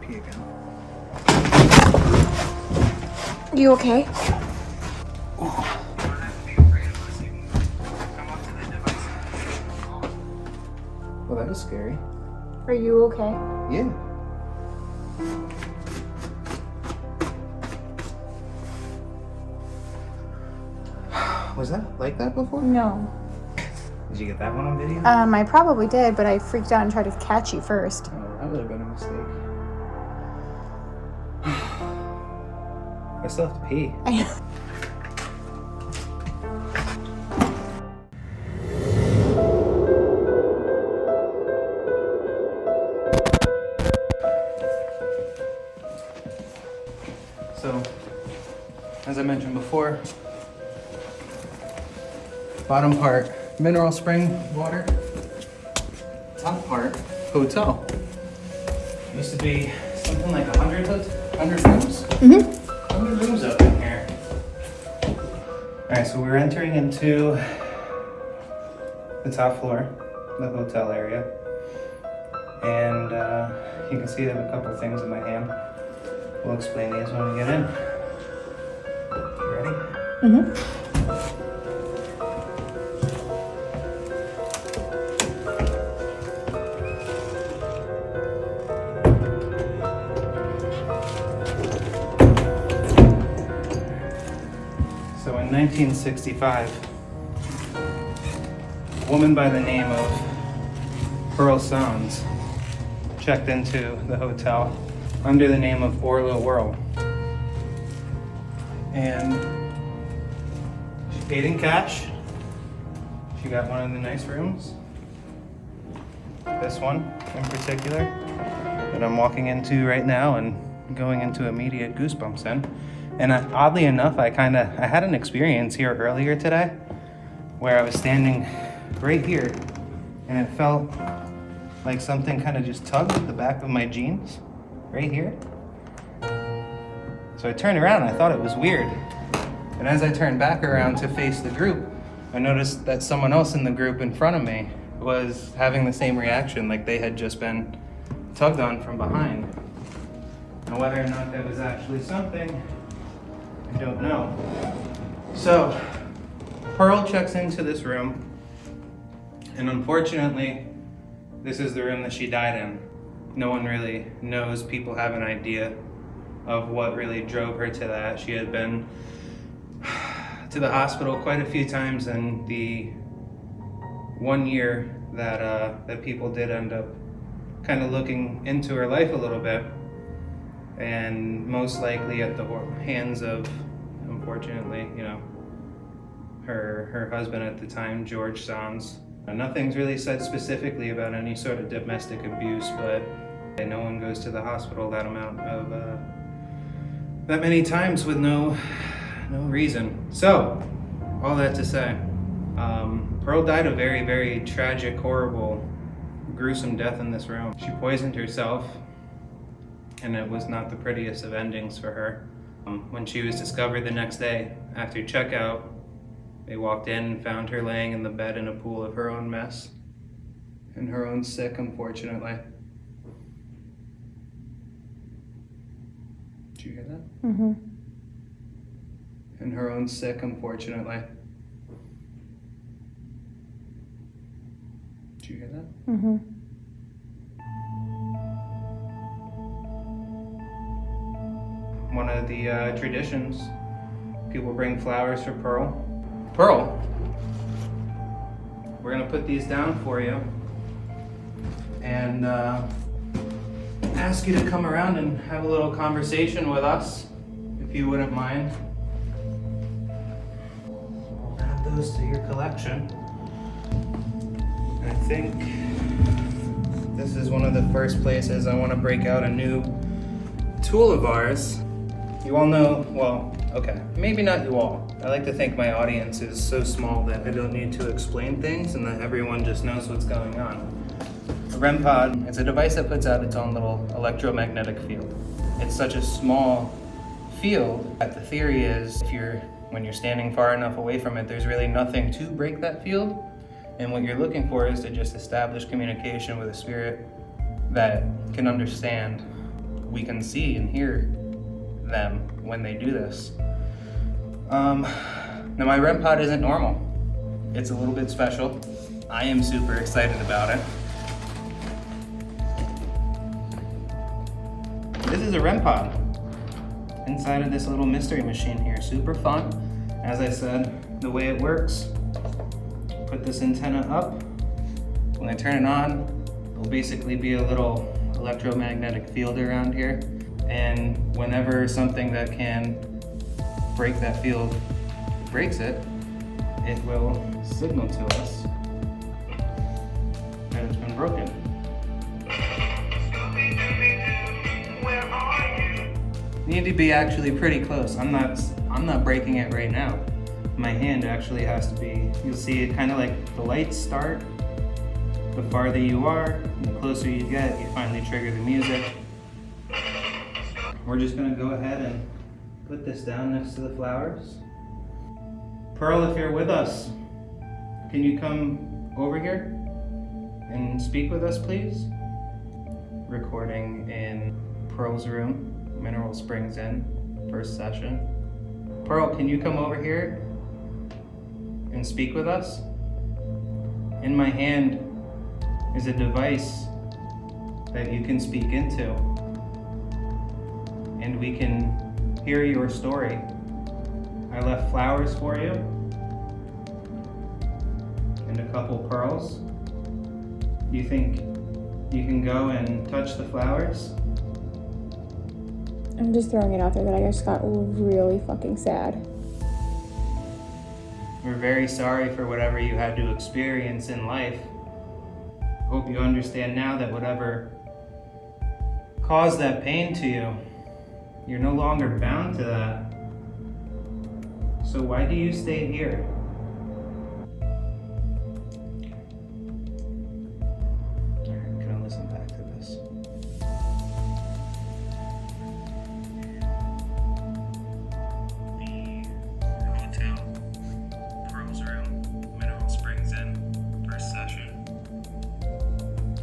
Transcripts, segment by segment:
pee again. You okay? Well, that was scary. Are you okay? Yeah. Was that like that before? No. Did you get that one on video? I probably did, but I freaked out and tried to catch you first. Oh, that would have been a mistake. I still have to pee. So, as I mentioned before, bottom part, mineral spring water. Top part, hotel. Used to be something like 100 rooms? Mm-hmm. 100 rooms up in here. Alright, so we're entering into the top floor, the hotel area. And you can see I have a couple things in my hand. We'll explain these when we get in. You ready? Mm-hmm. So in 1965, a woman by the name of Pearl Sounds checked into the hotel under the name of Orla Whirl. And she paid in cash. She got one of the nice rooms. This one in particular that I'm walking into right now and going into immediate goosebumps in. And oddly enough, I had an experience here earlier today where I was standing right here and it felt like something kind of just tugged at the back of my jeans, right here. So I turned around and I thought it was weird. And as I turned back around to face the group, I noticed that someone else in the group in front of me was having the same reaction, like they had just been tugged on from behind. Now whether or not that was actually something, I don't know. So, Pearl checks into this room, and unfortunately, this is the room that she died in. No one really knows. People have an idea of what really drove her to that. She had been to the hospital quite a few times, and the 1 year that people did end up kind of looking into her life a little bit, and most likely at the hands of, unfortunately, her husband at the time, George Sounds. Nothing's really said specifically about any sort of domestic abuse, but no one goes to the hospital that many times with no reason. So, all that to say, Pearl died a very, very tragic, horrible, gruesome death in this room. She poisoned herself, and it was not the prettiest of endings for her. When she was discovered the next day after checkout, they walked in and found her laying in the bed in a pool of her own mess and her own sick, unfortunately. Did you hear that? Mm-hmm. And her own sick, unfortunately. Did you hear that? Mm-hmm. One of the traditions, people bring flowers for Pearl. Pearl, we're gonna put these down for you and ask you to come around and have a little conversation with us, if you wouldn't mind. I'll add those to your collection. I think this is one of the first places I want to break out a new tool of ours. You all know, well, okay, maybe not you all. I like to think my audience is so small that I don't need to explain things and that everyone just knows what's going on. A REM Pod is a device that puts out its own little electromagnetic field. It's such a small field that the theory is when you're standing far enough away from it, there's really nothing to break that field. And what you're looking for is to just establish communication with a spirit that can understand we can see and hear them when they do this. Now my REM pod isn't normal. It's a little bit special. I am super excited about it. This is a REM pod inside of this little mystery machine here. Super fun. As I said, the way it works, put this antenna up. When I turn it on, there'll basically be a little electromagnetic field around here. And whenever something that can break that field breaks it, it will signal to us that it's been broken. You need to be actually pretty close. I'm not breaking it right now. My hand actually has to be, you'll see it kind of like the lights start. The farther you are, the closer you get, you finally trigger the music. We're just gonna go ahead and put this down next to the flowers. Pearl, if you're with us, can you come over here and speak with us, please? Recording in Pearl's room. Mineral Springs Inn, first session. Pearl, can you come over here and speak with us? In my hand is a device that you can speak into, and we can hear your story. I left flowers for you and a couple pearls. Do you think you can go and touch the flowers? I'm just throwing it out there that I just got really fucking sad. We're very sorry for whatever you had to experience in life. Hope you understand now that whatever caused that pain to you, you're no longer bound to that. So why do you stay here? I'm gonna listen back to this. The hotel, Pearl's room, Mineral Springs Inn, first session.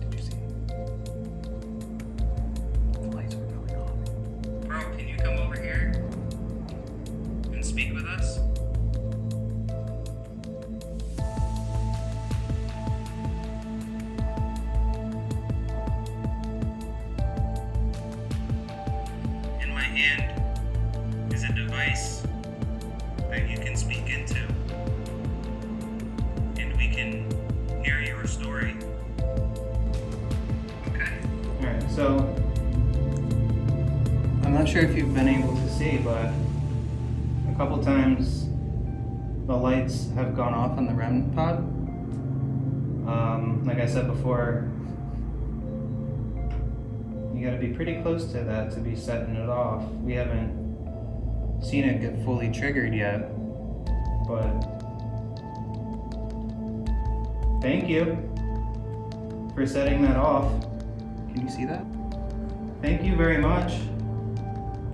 Did you see? The lights were going on. Pearl, can you come over here and speak with us? In my hand is a device that you can speak into, and we can hear your story. Okay. Alright, so I'm not sure if you've been able to see, but a couple times the lights have gone off on the REM pod. Like I said before, you gotta be pretty close to that to be setting it off. We haven't seen it get fully triggered yet, but thank you for setting that off. Can you see that? Thank you very much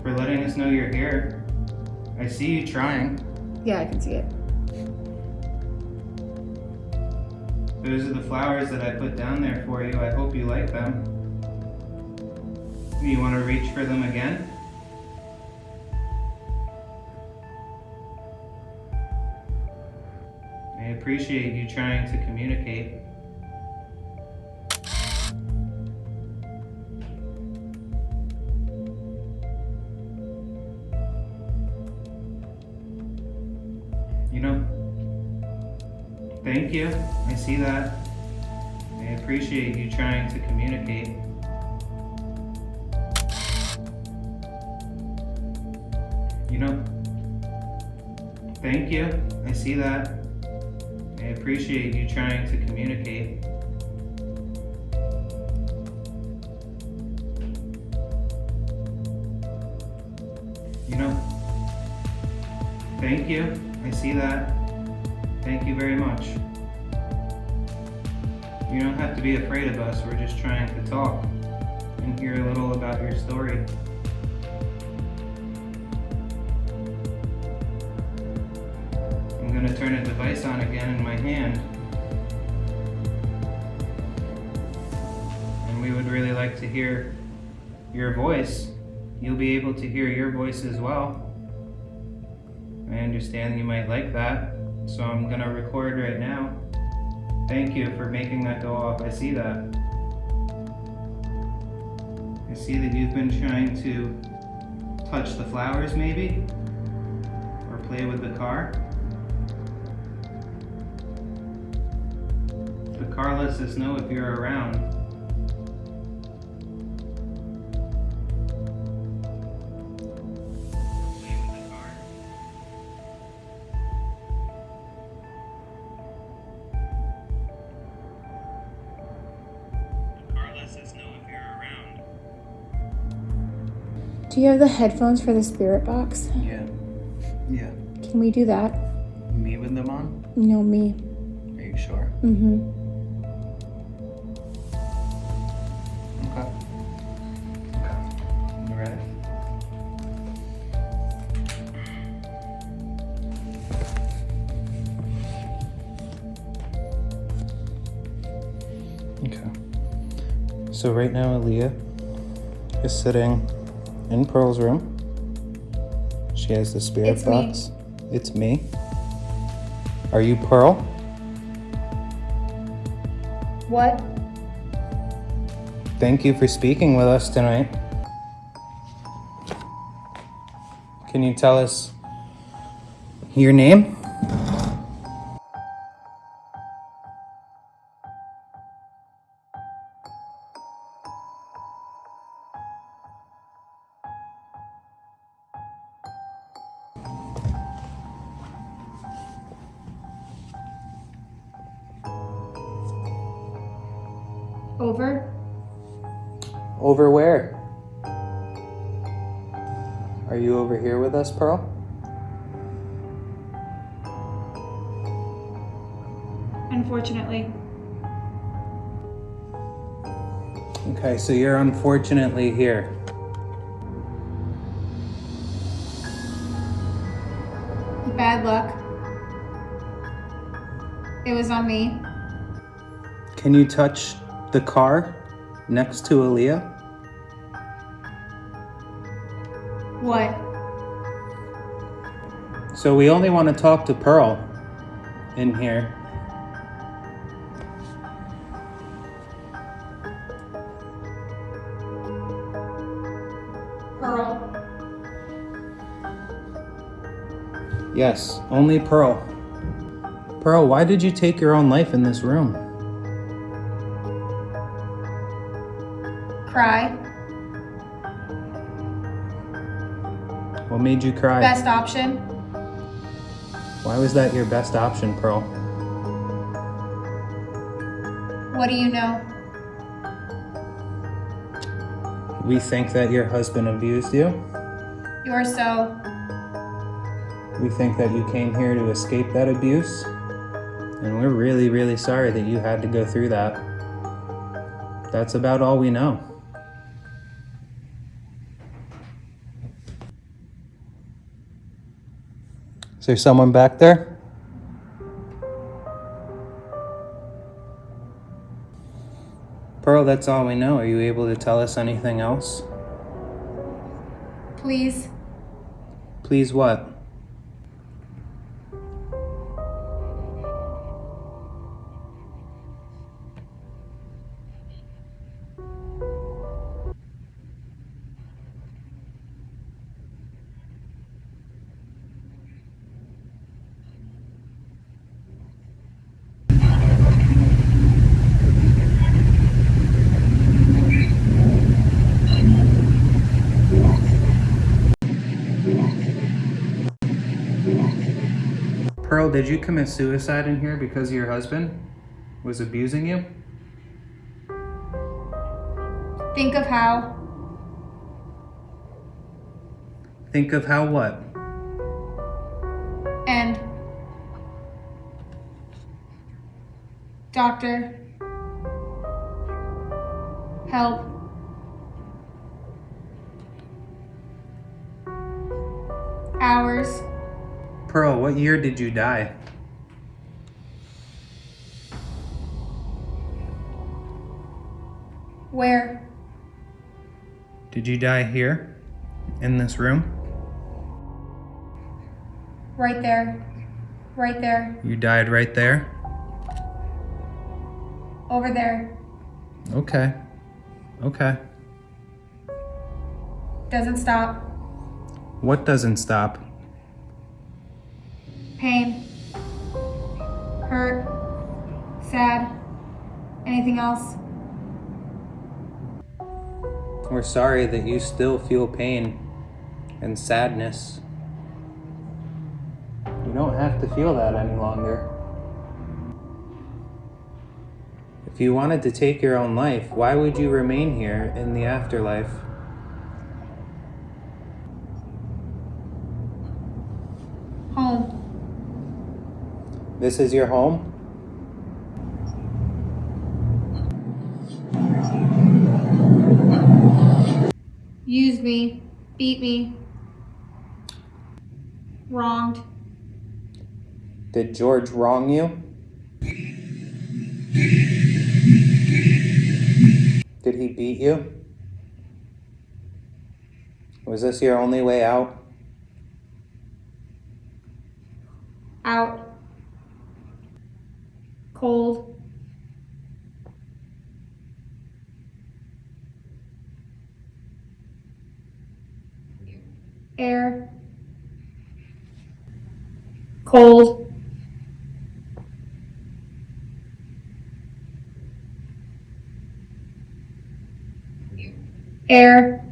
for letting us know you're here. I see you trying. Yeah, I can see it. Those are the flowers that I put down there for you. I hope you like them. You want to reach for them again? I appreciate you trying to communicate. You know, thank you. I see that. I appreciate you trying to communicate. You know, thank you. I see that. I appreciate you trying to communicate. You know, thank you. I see that. Thank you very much. You don't have to be afraid of us. We're just trying to talk and hear a little about your story. I'm going to turn a device on again in my hand. And we would really like to hear your voice, you'll be able to hear your voice as well. I understand you might like that, so I'm gonna record right now. Thank you for making that go off. I see that. I see that you've been trying to touch the flowers maybe, or play with the car. The car lets us know if you're around. Do you have the headphones for the spirit box? Yeah. Yeah. Can we do that? Me with them on? No, me. Are you sure? Mm-hmm. Okay. Okay. You ready? Okay. So right now Alia is sitting in Pearl's room. She has the spirit It's me. box. It's me. Are you Pearl? What? Thank you for speaking with us tonight. Can you tell us your name? Over? Over where? Are you over here with us, Pearl? Unfortunately. Okay, so you're unfortunately here. Bad luck. It was on me. Can you touch the car next to Alia? What? So we only want to talk to Pearl in here. Pearl. Yes, only Pearl. Pearl, why did you take your own life in this room? Cry. What made you cry? Best option. Why was that your best option, Pearl? What do you know? We think that your husband abused you. You're so. We think that you came here to escape that abuse. And we're really, really sorry that you had to go through that. That's about all we know. Is there someone back there? Pearl, that's all we know. Are you able to tell us anything else? Please. Please what? Pearl, did you commit suicide in here because your husband was abusing you? Think of how. Think of how what? End. Doctor. Help. Hours. Pearl, what year did you die? Where? Did you die here? In this room? Right there. Right there. You died right there? Over there. Okay. Okay. Doesn't stop. What doesn't stop? Pain. Hurt. Sad. Anything else? We're sorry that you still feel pain and sadness. You don't have to feel that any longer. If you wanted to take your own life, why would you remain here in the afterlife? Home. This is your home? Used me. Beat me. Wronged. Did George wrong you? Did he beat you? Was this your only way out? Out. Cold. Air. Cold. Air.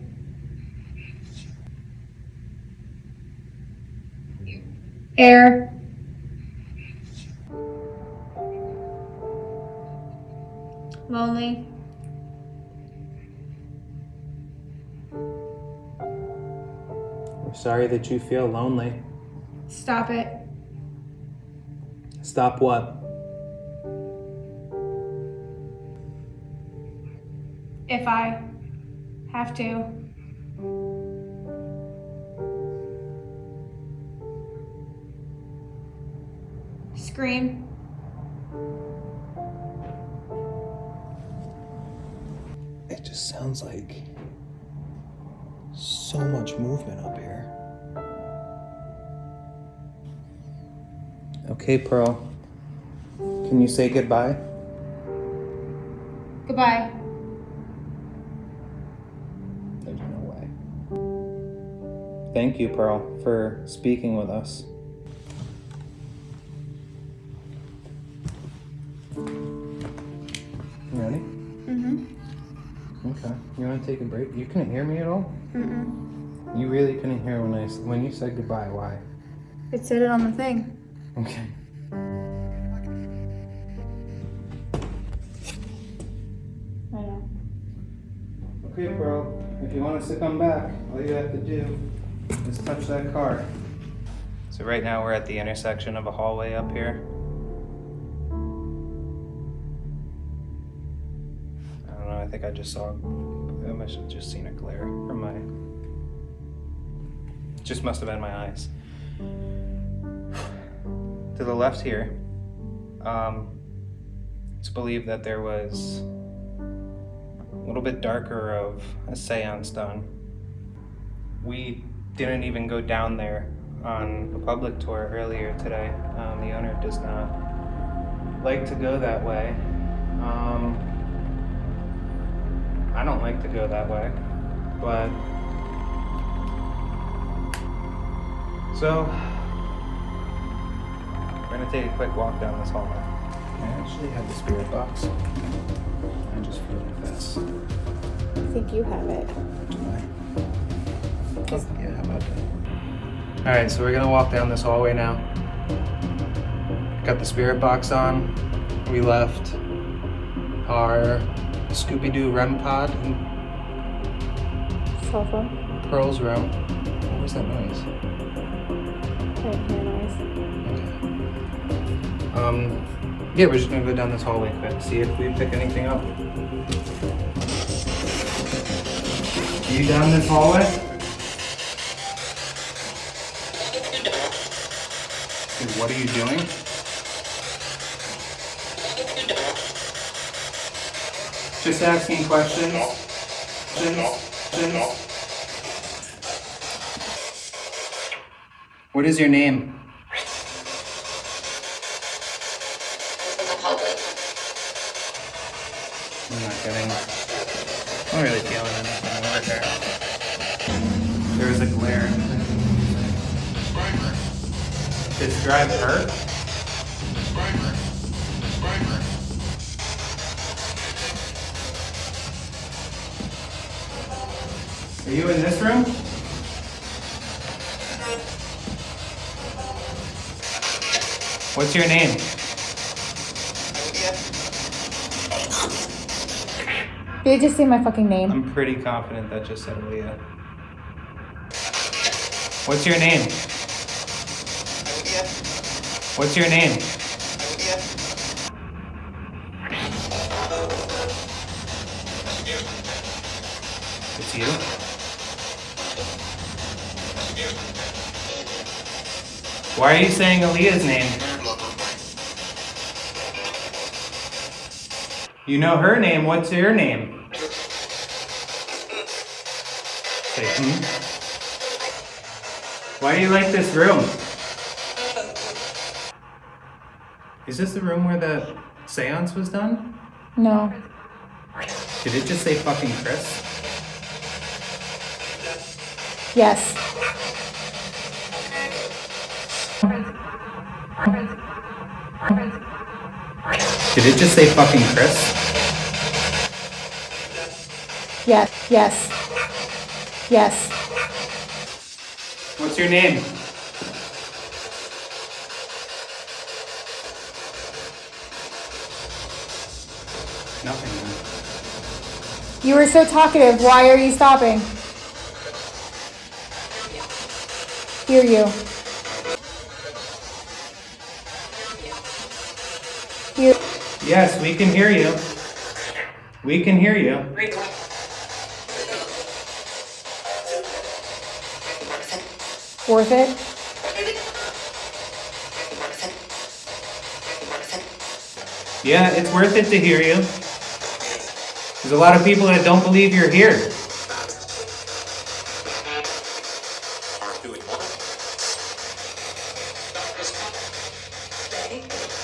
Air. Lonely. We're sorry that you feel lonely. Stop it. Stop what? If I have to. Scream. It just sounds like so much movement up here. Okay, Pearl. Can you say goodbye? Goodbye. There's no way. Thank you, Pearl, for speaking with us. You ready? Mm-hmm. Okay. You want to take a break? You couldn't hear me at all? Mm-mm. You really couldn't hear when you said goodbye. Why? It said it on the thing. Okay. I know. Okay, Pearl. If you want us to come back, all you have to do is touch that car. So right now we're at the intersection of a hallway up here. I don't know, I think I must have just seen a glare from my... Just must have been my eyes. To the left here, it's believed that there was a little bit darker of a seance done. We didn't even go down there on a public tour earlier today. The owner does not like to go that way. I don't like to go that way, but so we're gonna take a quick walk down this hallway. I actually have the spirit box. I just feel like this. I think you have it. Oh, yeah, how about that? Alright, so we're gonna walk down this hallway now. Got the spirit box on. We left our Scooby-Doo REM Pod in Sofa. Pearl's room. What was that noise? I didn't hear noise. Okay. Yeah, we're just gonna go down this hallway quick, see if we pick anything up. You down this hallway? Dude, what are you doing? Just asking questions. What is your name? I'm not getting. I'm not really feeling anything over there. There is a glare. Describe her. Are you in this room? What's your name? Did you just say my fucking name? I'm pretty confident that just said Alia. What's your name? What's your name? It's you? Why are you saying Alia's name? You know her name, what's your name? Say, Why do you like this room? Is this the room where the seance was done? No. Did it just say fucking Chris? Yes. Did it just say fucking Chris? Yes. Yes. Yes. What's your name? Nothing. You were so talkative. Why are you stopping? Hear you. Hear. Yes, we can hear you. We can hear you. Worth it? Yeah, it's worth it to hear you. There's a lot of people that don't believe you're here.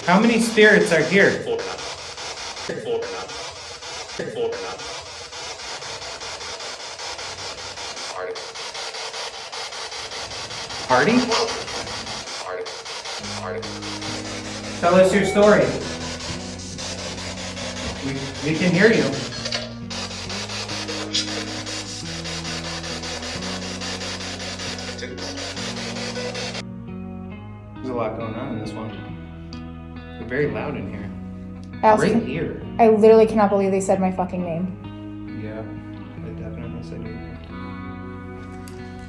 How many spirits are here? Party? Tell us your story. We can hear you. There's a lot going on in this one. They're very loud in here. Right here. I literally cannot believe they said my fucking name. Yeah, they definitely said your name.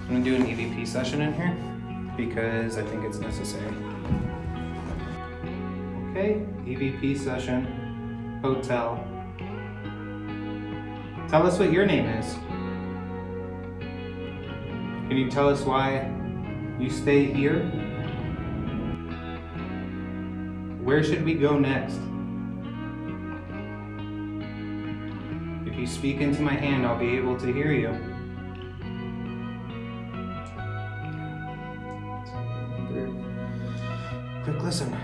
I'm gonna do an EVP session in here because I think it's necessary. Okay, EVP session, hotel. Tell us what your name is. Can you tell us why you stay here? Where should we go next? If you speak into my hand, I'll be able to hear you. Quick listen.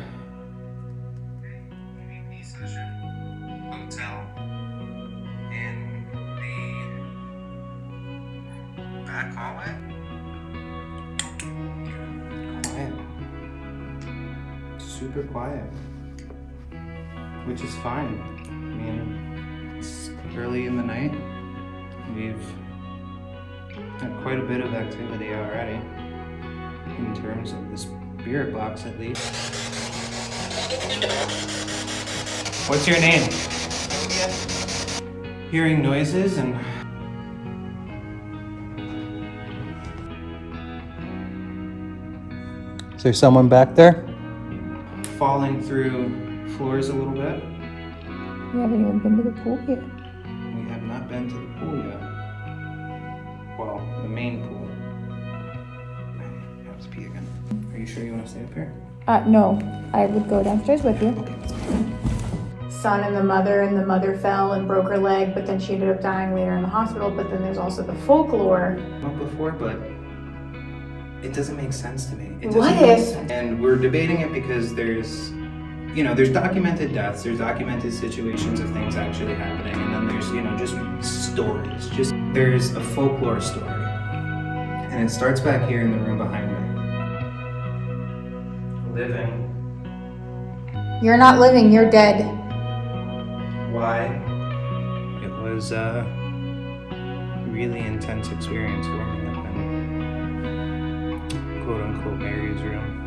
EVP session, hotel, in the back hallway. Quiet. Super quiet. Which is fine. I mean, it's early in the night. We've had quite a bit of activity already, in terms of the spirit box at least. What's your name? Hearing noises and... Is there someone back there? Falling through floors a little bit. We haven't even been to the pool yet. We have not been to the pool yet. Well, the main pool. I have to pee again. Are you sure you want to stay up here? No. I would go downstairs with you. son and the mother fell and broke her leg, but then she ended up dying later in the hospital. But then there's also the folklore. Not before, but it doesn't make sense to me. It What doesn't make if- sense. And we're debating it because there's documented deaths, there's documented situations of things actually happening, and then there's, just stories. There's a folklore story. And it starts back here in the room behind me. Living. You're not living, you're dead. Why? It was a really intense experience growing up in quote unquote Mary's room.